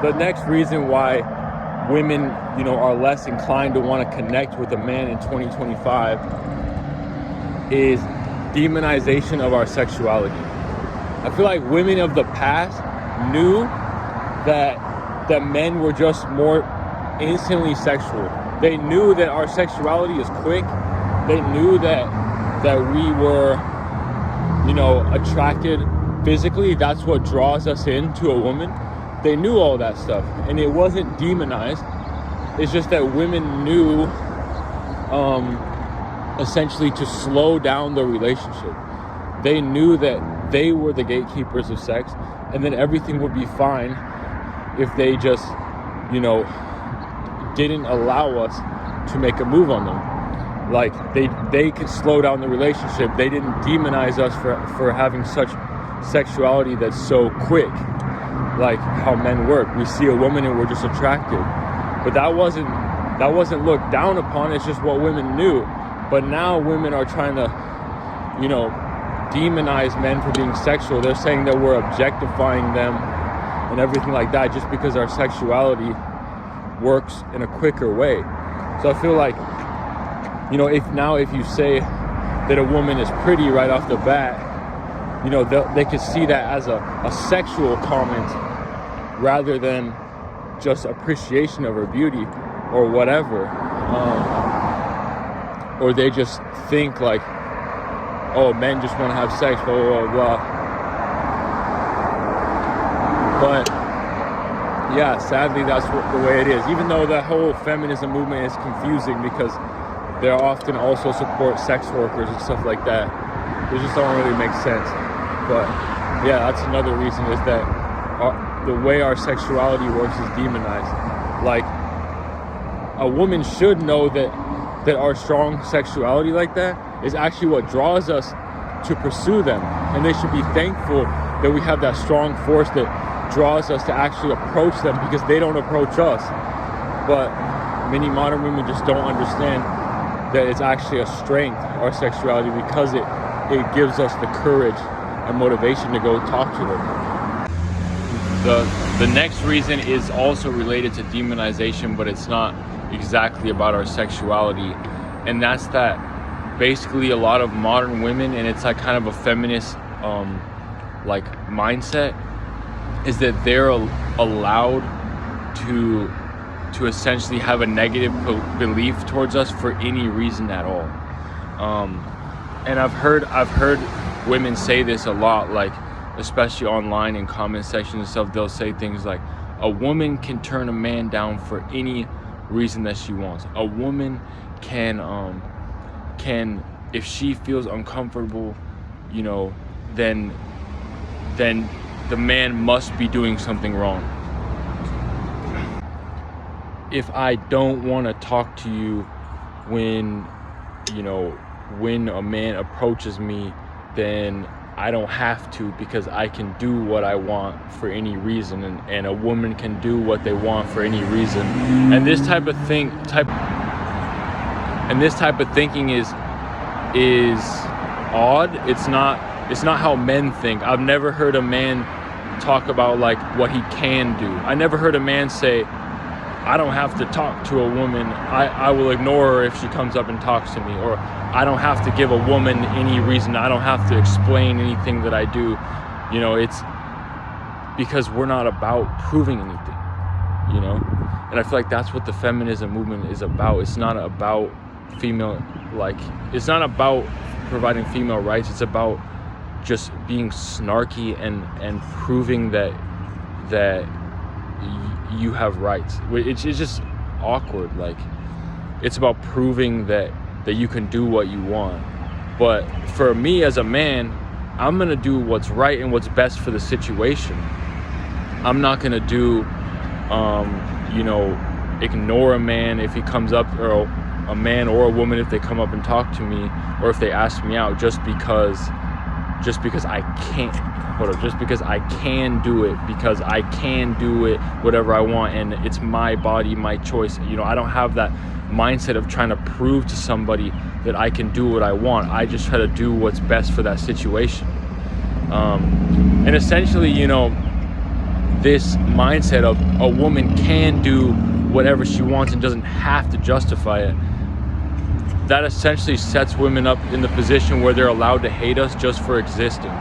the next reason why women, are less inclined to want to connect with a man in 2025 is demonization of our sexuality. I feel like women of the past knew that men were just more instantly sexual. They knew that our sexuality is quick. They knew that we were, attracted physically. That's what draws us into a woman. They knew all that stuff, and it wasn't demonized. It's just that women knew, essentially, to slow down the relationship. They knew that they were the gatekeepers of sex, and then everything would be fine if they just, didn't allow us to make a move on them. Like, they could slow down the relationship. They didn't demonize us for having such sexuality that's so quick, like how men work. We see a woman and we're just attracted. But that wasn't looked down upon. It's just what women knew. But now women are trying to, demonize men for being sexual. They're saying that we're objectifying them and everything like that just because our sexuality works in a quicker way. So I feel like, if you say that a woman is pretty right off the bat, they could see that as a sexual comment rather than just appreciation of her beauty or whatever. Or they just think like, oh, men just want to have sex, blah, blah, blah, blah. But yeah, sadly, that's the way it is. Even though the whole feminism movement is confusing because they often also support sex workers and stuff like that. It just don't really make sense. But yeah, that's another reason, is that the way our sexuality works is demonized. Like, a woman should know that our strong sexuality like that is actually what draws us to pursue them. And they should be thankful that we have that strong force that draws us to actually approach them, because they don't approach us. But many modern women just don't understand that it's actually a strength, our sexuality, because it gives us the courage and motivation to go talk to them. The next reason is also related to demonization, but it's not exactly about our sexuality, and that's that basically a lot of modern women, and it's like kind of a feminist mindset, is that they're allowed to essentially have a negative belief towards us for any reason at all. And I've heard women say this a lot, like especially online in comment sections and stuff. They'll say things like, a woman can turn a man down for any reason that she wants. A woman can if she feels uncomfortable, then the man must be doing something wrong. If I don't want to talk to you when a man approaches me, then I don't have to, because I can do what I want for any reason, and a woman can do what they want for any reason. And this type of thinking is odd. It's not how men think. I've never heard a man talk about like what he can do. I never heard a man say, I don't have to talk to a woman. I will ignore her if she comes up and talks to me. Or I don't have to give a woman any reason. I don't have to explain anything that I do. It's because we're not about proving anything, And I feel like that's what the feminism movement is about. It's not about it's not about providing female rights. It's about just being snarky and proving that you have rights. It's just awkward. Like, it's about proving that you can do what you want. But for me as a man, I'm gonna do what's right and what's best for the situation. I'm not gonna do ignore a man if he comes up, or a man or a woman if they come up and talk to me, or if they ask me out, just because I can't. Just because I can do it, because I can do it whatever I want, and it's my body, my choice. I don't have that mindset of trying to prove to somebody that I can do what I want. I just try to do what's best for that situation. And essentially, this mindset of a woman can do whatever she wants and doesn't have to justify it, that essentially sets women up in the position where they're allowed to hate us just for existing.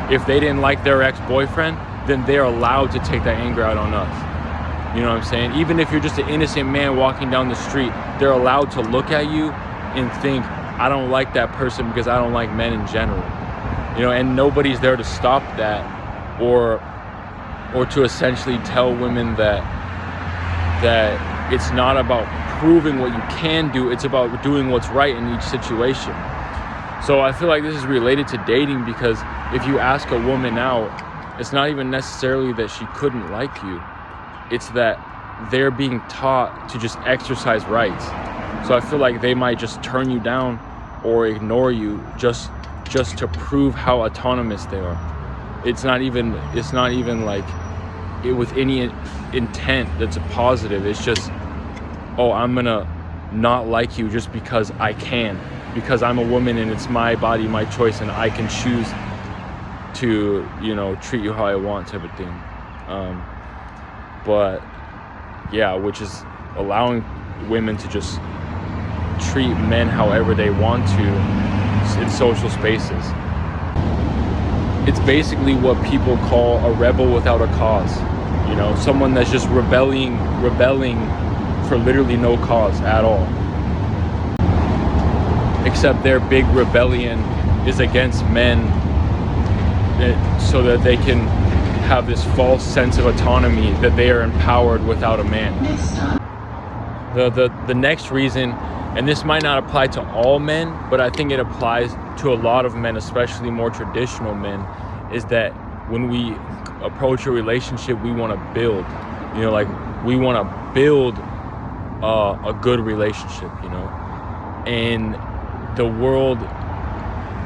If they didn't like their ex-boyfriend, then they're allowed to take that anger out on us. You know what I'm saying? Even if you're just an innocent man walking down the street, they're allowed to look at you and think, I don't like that person because I don't like men in general. You know, and nobody's there to stop that or to essentially tell women that it's not about proving what you can do, it's about doing what's right in each situation. So I feel like this is related to dating, because if you ask a woman out, it's not even necessarily that she couldn't like you, it's that they're being taught to just exercise rights. So I feel like they might just turn you down or ignore you just to prove how autonomous they are. It's not even like it with any intent that's a positive. It's just, oh, I'm gonna not like you just because I can, because I'm a woman and it's my body, my choice, and I can choose to, you know, treat you how I want, type of thing. But yeah, which is allowing women to just treat men however they want to in social spaces. It's basically what people call a rebel without a cause. You know, someone that's just rebelling for literally no cause at all. Except their big rebellion is against men, so that they can have this false sense of autonomy that they are empowered without a man. The next reason, and this might not apply to all men, but I think it applies to a lot of men, especially more traditional men, is that when we approach a relationship, we want to build, you know, like we want to build a good relationship, you know. And the world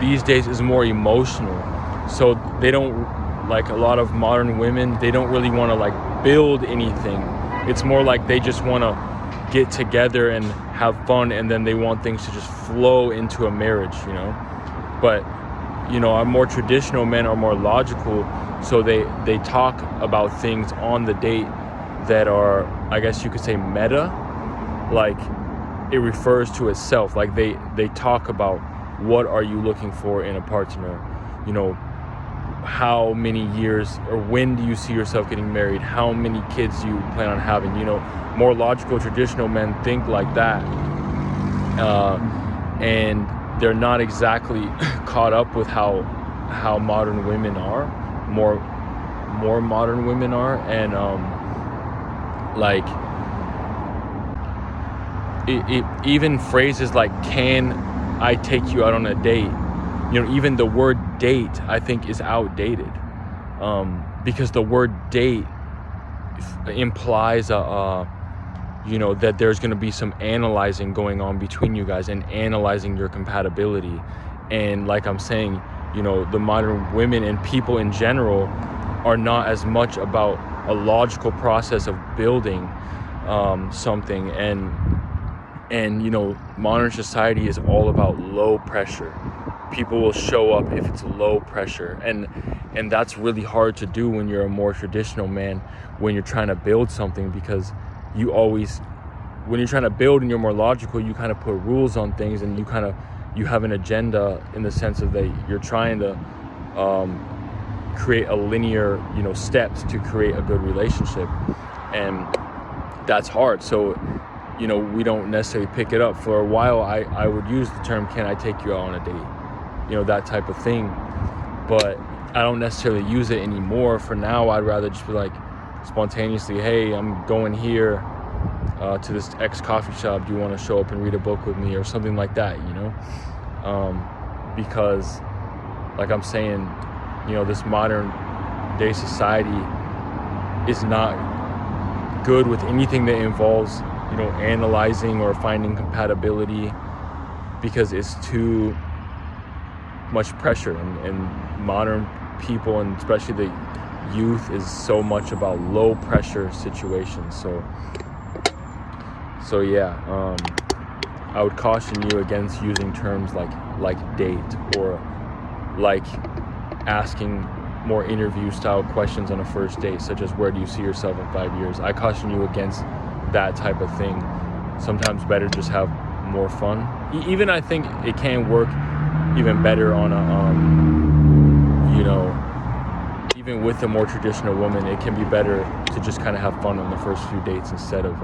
these days is more emotional, so they don't, like a lot of modern women, they don't really want to like build anything. It's more like they just want to get together and have fun, and then they want things to just flow into a marriage, you know. But you know, our more traditional men are more logical, so they talk about things on the date that are, I guess you could say, meta. Like it refers to itself. Like they talk about what are you looking for in a partner, you know, how many years or when do you see yourself getting married, how many kids do you plan on having. You know, more logical traditional men think like that, and they're not exactly caught up with how modern women are, more modern women are. And like it even phrases like, can I take you out on a date? You know, even the word date, I think, is outdated, because the word date implies you know, that there's going to be some analyzing going on between you guys and analyzing your compatibility. And like I'm saying, you know, the modern women and people in general are not as much about a logical process of building something. And you know, modern society is all about low pressure. People will show up if it's low pressure, and that's really hard to do when you're a more traditional man, when you're trying to build something, because you always, when you're trying to build and you're more logical, you kind of put rules on things, and you have an agenda, in the sense of that you're trying to create a linear, you know, steps to create a good relationship, and that's hard. So, you know, we don't necessarily pick it up. For a while, I would use the term, can I take you out on a date? You know, that type of thing. But I don't necessarily use it anymore. For now, I'd rather just be like, spontaneously, hey, I'm going here to this X coffee shop. Do you want to show up and read a book with me, or something like that, you know? Because, like I'm saying, you know, this modern day society is not good with anything that involves, you know, analyzing or finding compatibility, because it's too much pressure, and modern people, and especially the youth, is so much about low pressure situations. So yeah, I would caution you against using terms like date, or like asking more interview style questions on a first date, such as where do you see yourself in 5 years. I caution you against that type of thing. Sometimes better just have more fun. Even I think it can work even better on a even with a more traditional woman, it can be better to just kind of have fun on the first few dates instead of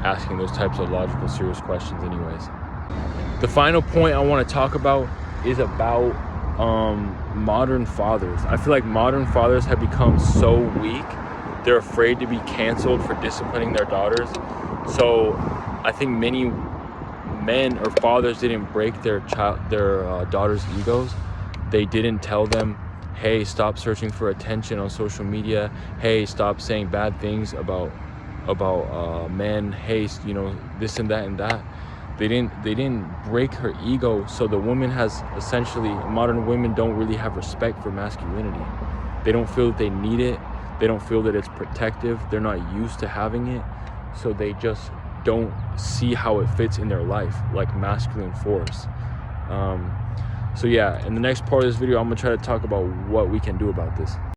asking those types of logical, serious questions anyways. The final point I want to talk about is about modern fathers. I feel like modern fathers have become so weak. They're afraid to be canceled for disciplining their daughters. So I think many men or fathers didn't break their daughters' egos. They didn't tell them, hey, stop searching for attention on social media. Hey, stop saying bad things about men. Hey, this and that and that. They didn't break her ego. So the woman has essentially, modern women don't really have respect for masculinity. They don't feel that they need it. They don't feel that it's protective. They're not used to having it. So they just don't see how it fits in their life, like masculine force. So yeah, in the next part of this video, I'm gonna try to talk about what we can do about this.